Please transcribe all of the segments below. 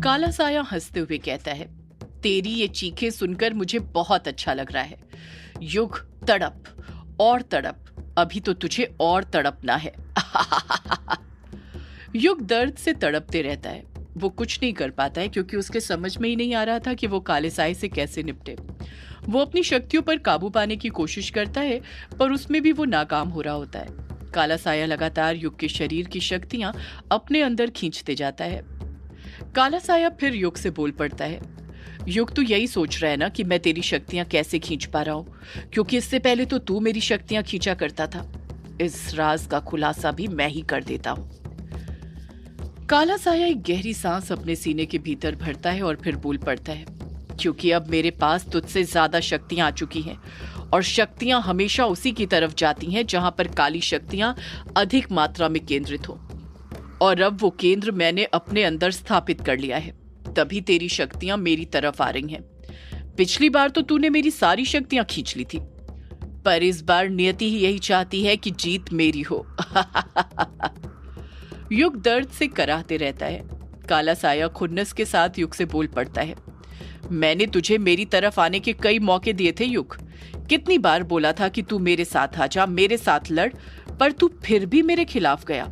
काला साया हंसते हुए कहता है, तेरी ये चीखें सुनकर मुझे बहुत अच्छा लग रहा है। युग, तड़प और तड़प, अभी तो तुझे और तड़पना है। युग दर्द से तड़पते रहता है। वो कुछ नहीं कर पाता है क्योंकि उसके समझ में ही नहीं आ रहा था कि वो काले साए से कैसे निपटे। वो अपनी शक्तियों पर काबू पाने की कोशिश करता है, पर उसमें भी वो नाकाम हो रहा होता है। काला साया लगातार युग के शरीर की शक्तियां अपने अंदर खींचते जाता है। काला साया फिर युग से बोल पड़ता है, युग, तू यही सोच रहा है ना कि मैं तेरी शक्तियां कैसे खींच पा रहा हूं, क्योंकि इससे पहले तो तू मेरी शक्तियां खींचा करता था। इस राज का खुलासा भी मैं ही कर देता हूं। काला साया एक गहरी सांस अपने सीने के भीतर भरता है और फिर बोल पड़ता है, क्योंकि अब मेरे पास तुझसे ज्यादा शक्तियां आ चुकी हैं और शक्तियां हमेशा उसी की तरफ जाती हैं जहां पर काली शक्तियां अधिक मात्रा में केंद्रित हो। और अब वो केंद्र मैंने अपने अंदर स्थापित कर लिया है, तभी तेरी शक्तियां मेरी तरफ आ रही हैं। पिछली बार तो तूने मेरी सारी शक्तियां खींच ली थी, पर इस बार नियति ही यही चाहती है कि जीत मेरी हो। युग दर्द से कराहते रहता है। काला साया खुन्नस के साथ युग से बोल पड़ता है, मैंने तुझे मेरी तरफ आने के कई मौके दिए थे युग। कितनी बार बोला था कि तू मेरे साथ आ जा, मेरे साथ लड़, पर तू फिर भी मेरे खिलाफ गया।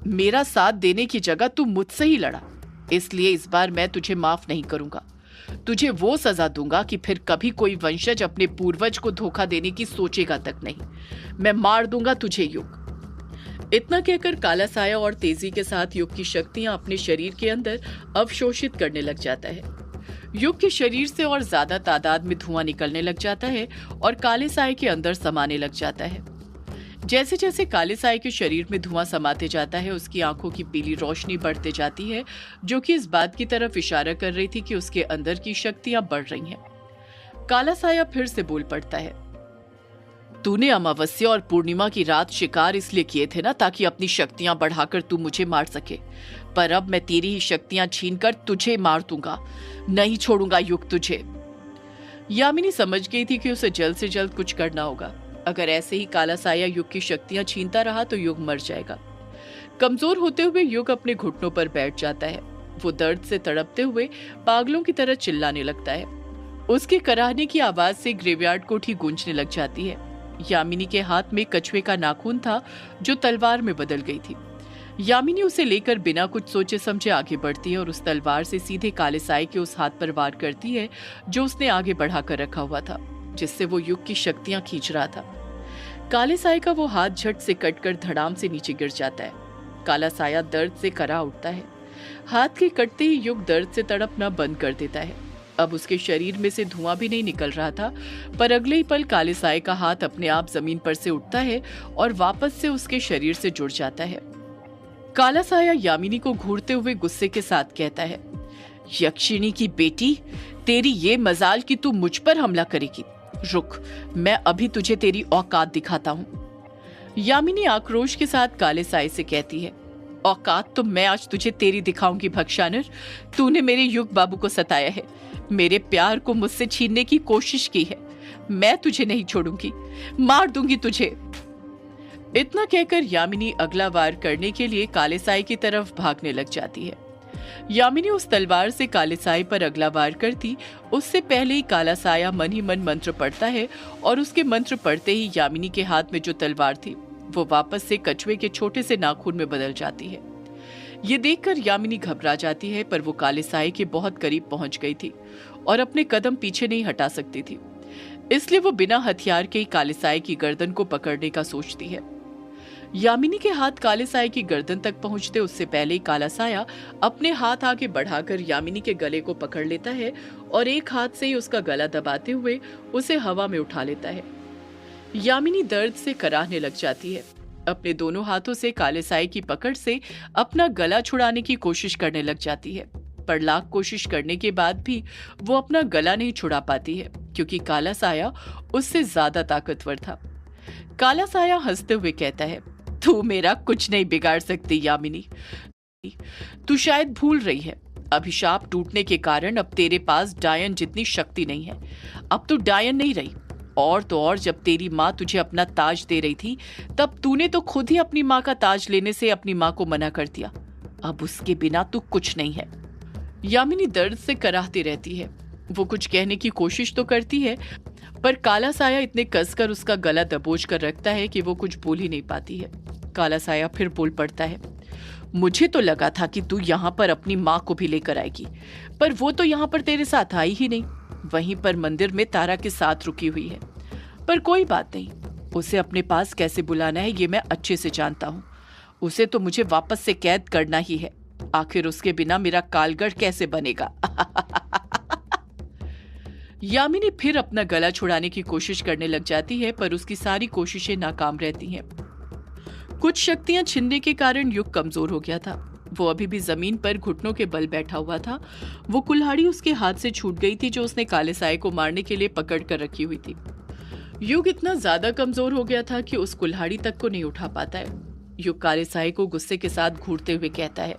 मेरा साथ देने की जगह तू मुझसे ही लड़ा, इसलिए इस बार मैं तुझे माफ नहीं करूंगा। तुझे वो सजा दूंगा कि फिर कभी कोई वंशज अपने पूर्वज को धोखा देने की सोचेगा तक नहीं। मैं मार दूंगा तुझे युग। इतना कहकर काला साया और तेजी के साथ युग की शक्तियां अपने शरीर के अंदर अवशोषित करने लग जाता है। युग के शरीर से और ज्यादा तादाद में धुआं निकलने लग जाता है और काले साए के अंदर समाने लग जाता है। जैसे जैसे काले साए के शरीर में धुआं समाते जाता है, उसकी आंखों की पीली रोशनी बढ़ते जाती है, जो कि इस बात की तरफ इशारा कर रही थी कि उसके अंदर की शक्तियां बढ़ रही हैं। काला साया फिर से बोल पड़ता है, तूने अमावस्या और पूर्णिमा की रात शिकार इसलिए किए थे ना, ताकि अपनी शक्तियां बढ़ाकर तू मुझे मार सके। पर अब मैं तेरी ही शक्तियां छीनकर तुझे मार दूंगा, नहीं छोड़ूंगा युग तुझे। यामिनी समझ गई थी कि उसे जल्द से जल्द कुछ करना होगा। अगर ऐसे ही काला साया युग की शक्तियां छीनता रहा तो युग मर जाएगा। कमजोर होते हुए युग अपने घुटनों पर बैठ जाता है। वो दर्द से तड़पते हुए पागलों की तरह चिल्लाने लगता है। उसके कराहने की आवाज से ग्रेवयार्ड कोठी गूंजने लग जाती है। यामिनी के हाथ में कछुए का नाखून था जो तलवार में बदल गई थी। यामिनी उसे लेकर बिना कुछ सोचे समझे आगे बढ़ती है और उस तलवार से सीधे काले साए के उस हाथ पर वार करती है जो उसने आगे बढ़ाकर रखा हुआ था, जिससे वो युग की शक्तियां खींच रहा था। काले साए का वो हाथ झट से कटकर धड़ाम से नीचे गिर जाता है। काला साया दर्द से करा उठता है। हाथ के कटते ही युग दर्द से तड़पना बंद कर देता है। अब उसके शरीर में से धुआं भी नहीं निकल रहा था, पर अगले ही पल काले साए का हाथ अपने आप जमीन पर से उठता है और वापस से उसके शरीर से जुड़ जाता है। काला साया यामिनी को घूरते हुए गुस्से के साथ कहता है, यक्षिणी की बेटी, तेरी ये मजाल कि तू मुझ पर हमला करेगी। रुक, मैं अभी तुझे तेरी औकात दिखाता हूँ। यामिनी आक्रोश के साथ काले साए से कहती है, औकात तो मैं आज तुझे तेरी दिखाऊंगी भक्षानर। तूने मेरे युग बाबू को सताया है, मेरे प्यार को मुझसे छीनने की कोशिश की है। मैं तुझे नहीं छोड़ूंगी, मार दूंगी तुझे। इतना कहकर यामिनी अगला वार करने के लिए काले साए की तरफ भागने लग जाती है। यामिनी उस तलवार से काले साए पर अगला वार करती उससे पहले ही काला साया मन ही मन मंत्र पढ़ता है और उसके मंत्र पढ़ते ही यामिनी के हाथ में जो तलवार थी वो वापस से कछुए के छोटे से नाखून में बदल जाती है। ये देखकर यामिनी घबरा जाती है, पर वो काले साए के बहुत करीब पहुंच गई थी और अपने कदम पीछे नहीं हटा सकती थी, इसलिए वो बिना हथियार के ही काले साए की गर्दन को पकड़ने का सोचती है। यामिनी के हाथ काले साए की गर्दन तक पहुंचते उससे पहले ही काला साया अपने हाथ आगे बढ़ाकर यामिनी के गले को पकड़ लेता है और एक हाथ से ही उसका गला दबाते हुए उसे हवा में उठा लेता है। यामिनी दर्द से कराहने लग जाती है। अपने दोनों हाथों से काले साए की पकड़ से अपना गला छुड़ाने की कोशिश करने लग जाती है, पर लाख कोशिश करने के बाद भी वो अपना गला नहीं छुड़ा पाती है, क्योंकि काला साया उससे ज्यादा ताकतवर था। काला साया हंसते हुए कहता है, तू मेरा कुछ नहीं बिगाड़ सकती यामिनी। तू शायद भूल रही है, अभिशाप टूटने के कारण अब तेरे पास डायन जितनी शक्ति नहीं है। अब तू डायन नहीं रही। और तो और जब तेरी माँ तुझे अपना ताज दे रही थी, तब तूने तो खुद ही अपनी माँ का ताज लेने से अपनी माँ को मना कर दिया। अब उसके बिना तू कुछ नहीं है। यामिनी दर्द से कराहती रहती है। वो कुछ कहने की कोशिश तो करती है, पर काला साया इतने कसकर उसका गला दबोच कर रखता है कि वो कुछ बोल ही नहीं पाती है। काला साया फिर बोल पड़ता है, मुझे तो लगा था कि तू यहाँ पर अपनी माँ को भी लेकर आएगी, पर वो तो यहाँ पर तेरे साथ आई ही नहीं। वहीं पर मंदिर में तारा के साथ रुकी हुई है। पर कोई बात नहीं, उसे अपने पास कैसे बुलाना है ये मैं अच्छे से जानता हूँ। उसे तो मुझे वापस से कैद करना ही है। आखिर उसके बिना मेरा कालगढ़ कैसे बनेगा। यामिनी फिर अपना गला छुड़ाने की कोशिश करने लग जाती है, पर उसकी सारी कोशिशें नाकाम रहती हैं। कुछ शक्तियां छिनने के कारण युग कमजोर हो गया था। वो अभी भी जमीन पर घुटनों के बल बैठा हुआ था। वो कुल्हाड़ी उसके हाथ से छूट गई थी जो उसने काले साए को मारने के लिए पकड़ कर रखी हुई थी। युग इतना ज्यादा कमजोर हो गया था कि उस कुल्हाड़ी तक को नहीं उठा पाता है। युग काले साए को गुस्से के साथ घूरते हुए कहता है,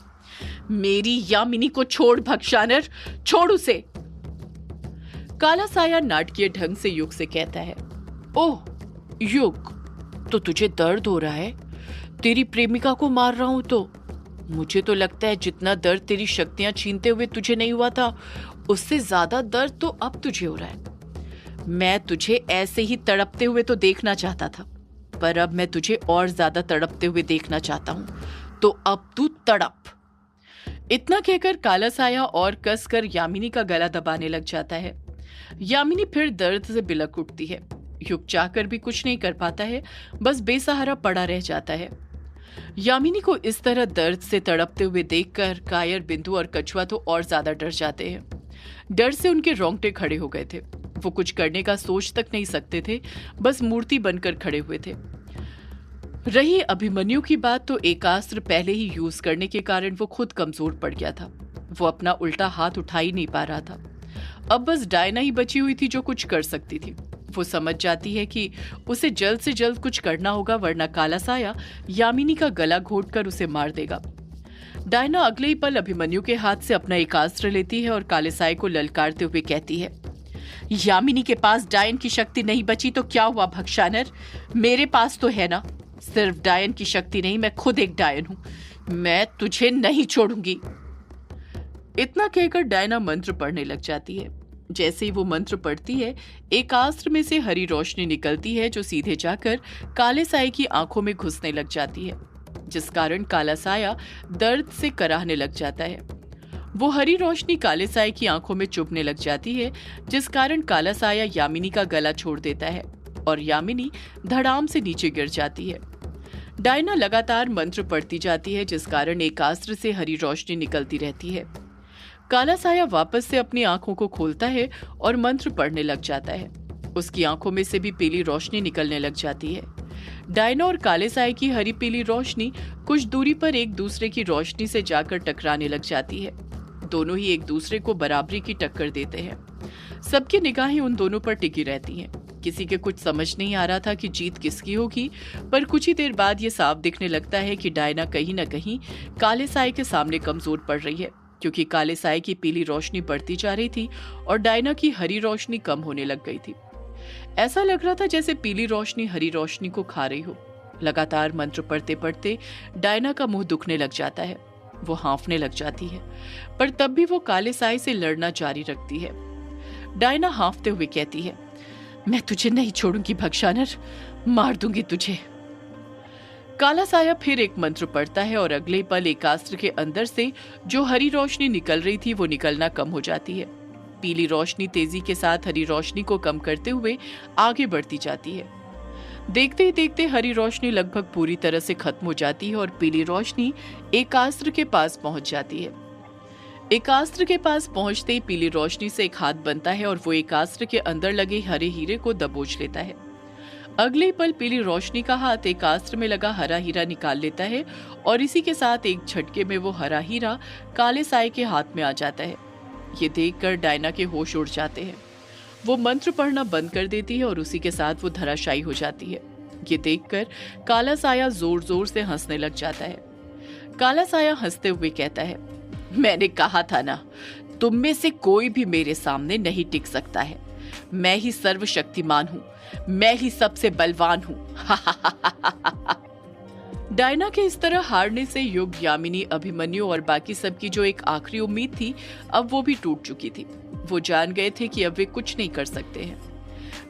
मेरी यामिनी को छोड़ भक्षानर, छोड़ उसे। काला साया नाटकीय ढंग से युग से कहता है, ओह युग, तो तुझे दर्द हो रहा है? तेरी प्रेमिका को मार रहा हूं तो? मुझे तो लगता है जितना दर्द तेरी शक्तियां छीनते हुए तुझे नहीं हुआ था, उससे ज्यादा दर्द तो अब तुझे हो रहा है। मैं तुझे ऐसे ही तड़पते हुए तो देखना चाहता था, पर अब मैं तुझे और ज्यादा तड़पते हुए देखना चाहता हूं, तो अब तू तड़प। इतना कहकर काला साया और कसकर यामिनी का गला दबाने लग जाता है। यामिनी फिर दर्द से बिलक उठती है। युग चाहकर भी कुछ नहीं कर पाता है, बस बेसहारा पड़ा रह जाता है। यामिनी को इस तरह दर्द से तड़पते हुए देखकर कायर, बिंदु और कछुआ तो और ज्यादा डर जाते हैं। डर से उनके रोंगटे खड़े हो गए थे। वो कुछ करने का सोच तक नहीं सकते थे, बस मूर्ति बनकर खड़े हुए थे। रही अभिमन्यु की बात, तो एकास्त्र पहले ही यूज करने के कारण वो खुद कमजोर पड़ गया था। वो अपना उल्टा हाथ उठा ही नहीं पा रहा था। अब बस डायना ही बची हुई थी जो कुछ कर सकती थी। वो समझ जाती है कि उसे जल्द से जल्द कुछ करना होगा, वरना काला साया यामिनी का गला घोंटकर उसे मार देगा। डायना अगले ही पल अभिमन्यु के हाथ से अपना एकास्त्र लेती है और काले साए को ललकारते हुए कहती है, यामिनी के पास डायन की शक्ति नहीं बची तो क्या हुआ भक्षानर? मेरे पास तो है ना। सिर्फ डायन की शक्ति नहीं, मैं खुद एक डायन हूं। मैं तुझे नहीं छोड़ूंगी। इतना कहकर डायना मंत्र पढ़ने लग जाती है। जैसे ही वो मंत्र पढ़ती है, एकास्त्र में से हरी रोशनी निकलती है जो सीधे जाकर काले साए की आंखों में घुसने लग जाती है, जिस कारण काला साया दर्द से कराहने लग जाता है। वो हरी रोशनी काले साए की आंखों में चुभने लग जाती है, जिस कारण काला साया यामिनी का गला छोड़ देता है और यामिनी धड़ाम से नीचे गिर जाती है। डायना लगातार मंत्र पढ़ती जाती है, जिस कारण एकास्त्र से हरी रोशनी निकलती रहती है। काला साया वापस से अपनी आंखों को खोलता है और मंत्र पढ़ने लग जाता है। उसकी आंखों में से भी पीली रोशनी निकलने लग जाती है। डायना और काले साए की हरी पीली रोशनी कुछ दूरी पर एक दूसरे की रोशनी से जाकर टकराने लग जाती है। दोनों ही एक दूसरे को बराबरी की टक्कर देते हैं। सबकी निगाहें उन दोनों पर टिकी रहती हैं। किसी के कुछ समझ नहीं आ रहा था कि जीत किसकी होगी, पर कुछ ही देर बाद ये साफ दिखने लगता है कि डायना कहीं न कहीं काले साए के सामने कमजोर पड़ रही है, क्योंकि काले साए की पीली रोशनी बढ़ती जा रही थी और डायना की हरी रोशनी कम होने लग गई थी। ऐसा लग रहा था जैसे पीली रोशनी हरी रोशनी को खा रही हो। लगातार मंत्र पढ़ते पढ़ते डायना का मुंह दुखने लग जाता है। वो हाँफने लग जाती है, पर तब भी वो काले साए से लड़ना जारी रखती है। डायना हाँफते हुए कहती है, मैं तुझे नहीं छोड़ूंगी भक्षानर, मार दूंगी तुझे। काला साया फिर एक मंत्र पढ़ता है और अगले पल एकास्त्र के अंदर से जो हरी रोशनी निकल रही थी वो निकलना कम हो जाती है। पीली रोशनी तेजी के साथ हरी रोशनी को कम करते हुए आगे बढ़ती जाती है। देखते ही देखते हरी रोशनी लगभग पूरी तरह से खत्म हो जाती है और पीली रोशनी एकास्त्र के पास पहुंच जाती है। एकास्त्र के पास पहुंचते ही पीली रोशनी से एक हाथ बनता है और वो एकास्त्र के अंदर लगे हरे हीरे को दबोच लेता है। अगले पल पीली रोशनी का हाथ एकास्त्र में लगा हरा हीरा निकाल लेता है और इसी के साथ एक झटके में वो हरा हीरा काले साए के हाथ में आ जाता है। ये देखकर डायना के होश उड़ जाते हैं। वो मंत्र पढ़ना बंद कर देती है और उसी के साथ वो धराशायी हो जाती है। ये देखकर काला साया जोर जोर से हंसने लग जाता है। काला साया हंसते हुए कहता है, मैंने कहा था ना, तुम में से कोई भी मेरे सामने नहीं टिक सकता है। मैं ही सर्वशक्तिमान हूँ, मैं ही सबसे बलवान हूँ। डायना के इस तरह हारने से युग, यामिनी, अभिमन्यु और बाकी सबकी जो एक आखिरी उम्मीद थी, अब वो भी टूट चुकी थी। वो जान गए थे कि अब वे कुछ नहीं कर सकते हैं।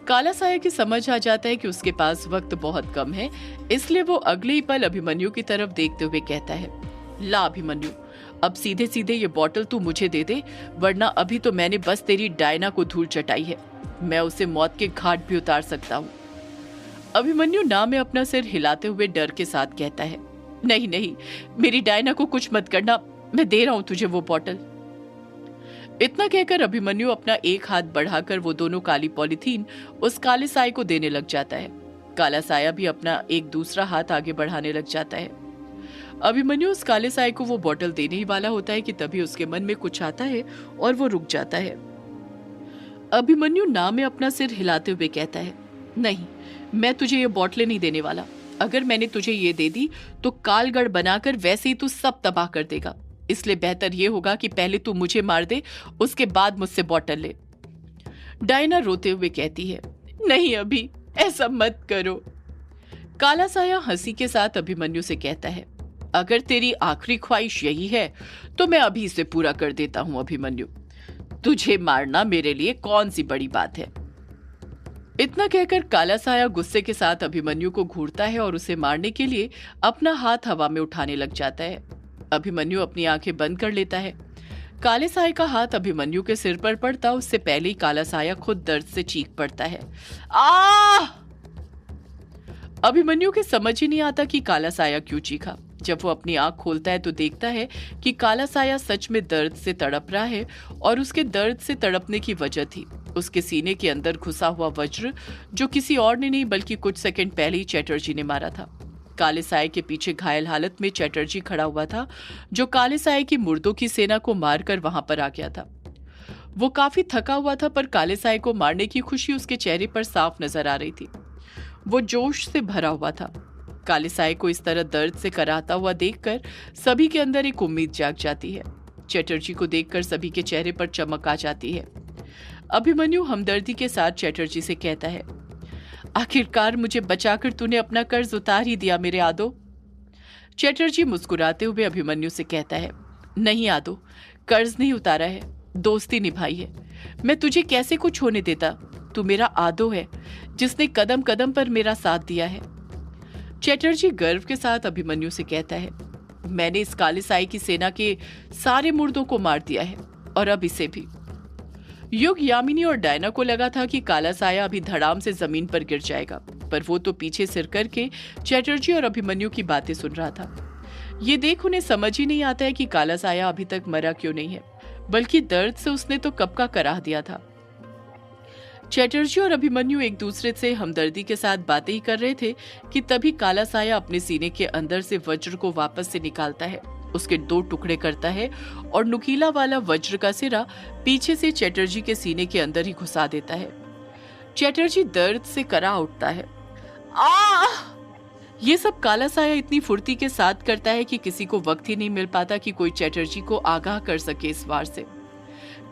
काला साया की समझ आ जाता है कि उसके पास वक्त बहुत कम है, इसलिए वो अगले ही पल अभिमन्यु की तरफ देखते हुए कहता है, ला अभिमन्यु, अब सीधे सीधे ये बॉटल तू मुझे दे दे, वरना अभी तो मैंने बस तेरी डायना को धूल चटाई है, मैं उसे मौत के घाट भी उतार सकता हूँ। अभिमन्यु ना में अपना सिर हिलाते हुए डर के साथ कहता है, नहीं नहीं, मेरी डायना को कुछ मत करना, मैं दे रहा हूं तुझे वो बॉटल। इतना कहकर अभिमन्यु अपना एक हाथ बढ़ाकर वो दोनों काली पॉलीथीन उस काले साए को देने लग जाता है। काला साया भी अपना एक दूसरा हाथ आगे बढ़ाने लग जाता है। अभिमन्यु उस काले साए को वो बॉटल देने ही वाला होता है कि तभी उसके मन में कुछ आता है और वो रुक जाता है। अभिमन्यु ना में अपना सिर हिलाते हुए कहता है, नहीं, मैं तुझे ये बॉटलें नहीं देने वाला। अगर मैंने तुझे ये दे दी तो कालगढ़ बनाकर वैसे ही तू सब तबाह कर देगा, इसलिए बेहतर ये होगा कि पहले तू मुझे मार दे, उसके बाद मुझसे बॉटल ले। डायना रोते हुए कहती है, नहीं अभी, ऐसा मत करो। काला साया हंसी के साथ अभिमन्यु से कहता है, अगर तेरी आखिरी ख्वाहिश यही है तो मैं अभी इसे पूरा कर देता हूं अभिमन्यु, तुझे मारना मेरे लिए कौन सी बड़ी बात है। इतना कहकर काला साया गुस्से के साथ अभिमन्यु को घूरता है और उसे मारने के लिए अपना हाथ हवा में उठाने लग जाता है। अभिमन्यु अपनी आंखें बंद कर लेता है। काले साए का हाथ अभिमन्यु के सिर पर पड़ता उससे पहले ही काला साया खुद दर्द से चीख पड़ता है, आ! अभिमन्यु के समझ ही नहीं आता कि काला साया क्यों चीखा। जब वो अपनी आंख खोलता है तो देखता है कि काला साया सच में दर्द से तड़प रहा है और उसके दर्द से तड़पने की वजह थी उसके सीने के अंदर घुसा हुआ वज्र, जो किसी और ने नहीं बल्कि कुछ सेकंड पहले ही चैटर्जी ने मारा था। काले साए के पीछे घायल हालत में चैटर्जी खड़ा हुआ था, जो काले साए की मुर्दों की सेना को मारकर वहां पर आ गया था। वो काफी थका हुआ था, पर काले साए को मारने की खुशी उसके चेहरे पर साफ नजर आ रही थी। वो जोश से भरा हुआ था। काले साए को इस तरह दर्द से कराहता हुआ देखकर सभी के अंदर एक उम्मीद जाग जाती है। चैटर्जी को देखकर सभी के चेहरे पर चमक आ जाती है। अभिमन्यु हमदर्दी के साथ चैटर्जी से कहता है, आखिरकार मुझे बचाकर तूने अपना कर्ज उतार ही दिया मेरे आदो। चैटर्जी मुस्कुराते हुए अभिमन्यु से कहता है, नहीं आदो, कर्ज नहीं उतारा है, दोस्ती निभाई है। मैं तुझे कैसे कुछ होने देता, तू मेरा आदो है जिसने कदम कदम पर मेरा साथ दिया है। चैटर्जी गर्व के साथ अभिमन्यु से कहता है, मैंने इस काले साए की सेना के सारे मुर्दों को मार दिया है और अब इसे भी। युग, यामिनी और डायना को लगा था कि काला साया अभी धड़ाम से जमीन पर गिर जाएगा, पर वो तो पीछे सिर करके चैटर्जी और अभिमन्यु की बातें सुन रहा था। ये देख उन्हें समझ ही नहीं आता है कि काला साया अभी तक मरा क्यों नहीं है, बल्कि दर्द से उसने तो कब का कराह दिया था। चैटर्जी और अभिमन्यु एक दूसरे से हमदर्दी के साथ बातें ही कर रहे थे कि तभी काला साया अपने सीने के अंदर से वज्र को वापस से निकालता है, उसके 2 टुकड़े करता है और नुकीला वाला वज्र का सिरा पीछे से चैटर्जी के सीने के अंदर ही घुसा देता है। चैटर्जी दर्द से करा उठता है। ये सब काला साया इतनी फुर्ती के साथ करता है कि किसी को वक्त ही नहीं मिल पाता कि कोई चैटर्जी को आगाह कर सके इस वार से।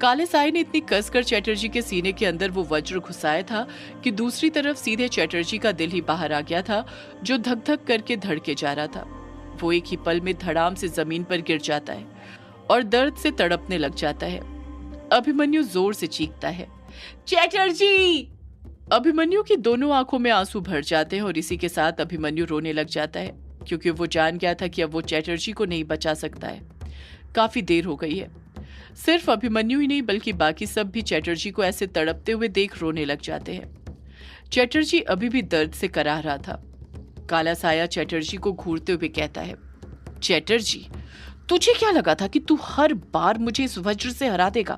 काले साए ने इतनी कसकर चैटर्जी के सीने के अंदर वो वज्र घुसाया था कि दूसरी तरफ सीधे चैटर्जी का दिल ही बाहर आ गया था, जो धक धक करके धड़के जा रहा था। वो एक ही पल में धड़ाम से जमीन पर गिर जाता है और दर्द से तड़पने लग जाता है। अभिमन्यु जोर से चीखता है, चैटर्जी! अभिमन्यु की दोनों आंखों में आंसू भर जाते हैं और इसी के साथ अभिमन्यु रोने लग जाता है, क्योंकि वो जान गया था कि अब वो चैटर्जी को नहीं बचा सकता है। काफी देर हो गई है। सिर्फ अभिमन्यु ही नहीं बल्कि बाकी सब भी चैटर्जी को ऐसे तड़पते हुए देख रोने लग जाते हैं। चैटर्जी अभी भी दर्द से कराह रहा था। काला साया चैटर्जी को घूरते हुए कहता है, चैटर्जी, तुझे क्या लगा था कि तू हर बार मुझे इस वज्र से हरा देगा?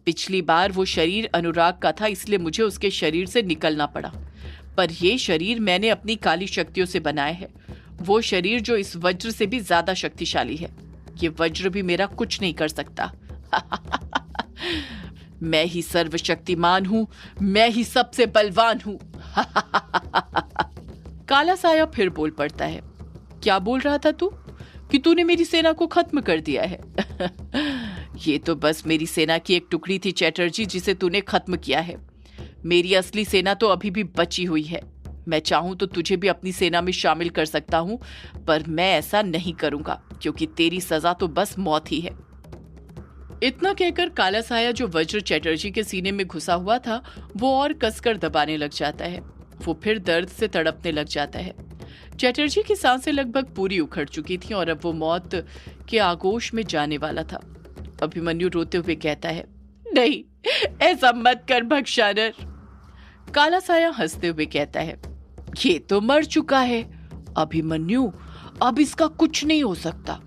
पिछली बार वो शरीर अनुराग का था, इसलिए मुझे उसके शरीर से निकलना पड़ा, पर ये शरीर मैंने अपनी काली शक्तियों से बनाया है, वो शरीर जो इस वज्र से भी ज्यादा शक्तिशाली है। ये वज्र भी मेरा कुछ नहीं कर सकता। मैं ही सर्वशक्तिमान हूं, मैं ही सबसे बलवान हूं। काला साया फिर बोल पड़ता है, क्या बोल रहा था तू कि तूने मेरी सेना को खत्म कर दिया है? ये तो बस मेरी सेना की एक टुकड़ी थी चैटर्जी, जिसे तूने खत्म किया है। मेरी असली सेना तो अभी भी बची हुई है। मैं चाहूं तो तुझे भी अपनी सेना में शामिल कर सकता हूं, पर मैं ऐसा नहीं करूंगा क्योंकि तेरी सजा तो बस मौत ही है। इतना कहकर काला साया जो वज्र चटर्जी के सीने में घुसा हुआ था वो और कसकर दबाने लग जाता है। वो फिर दर्द से तड़पने लग जाता है। चटर्जी की सांसें लगभग पूरी उखड़ चुकी थी और अब वो मौत के आगोश में जाने वाला था। अभिमन्यु रोते हुए कहता है, नहीं, ऐसा मत कर भक्षानर। काला साया हंसते हुए कहता है, ये तो मर चुका है अभिमन्यु, अब इसका कुछ नहीं हो सकता।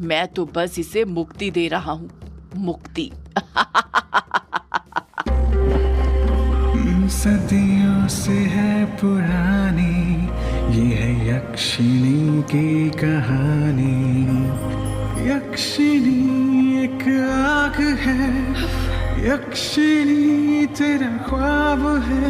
मैं तो बस इसे मुक्ति दे रहा हूं, मुक्ति। सदियों से है पुरानी ये है यक्षिणी की कहानी। यक्षिणी एक आग है, यक्षिणी तेरा ख्वाब है।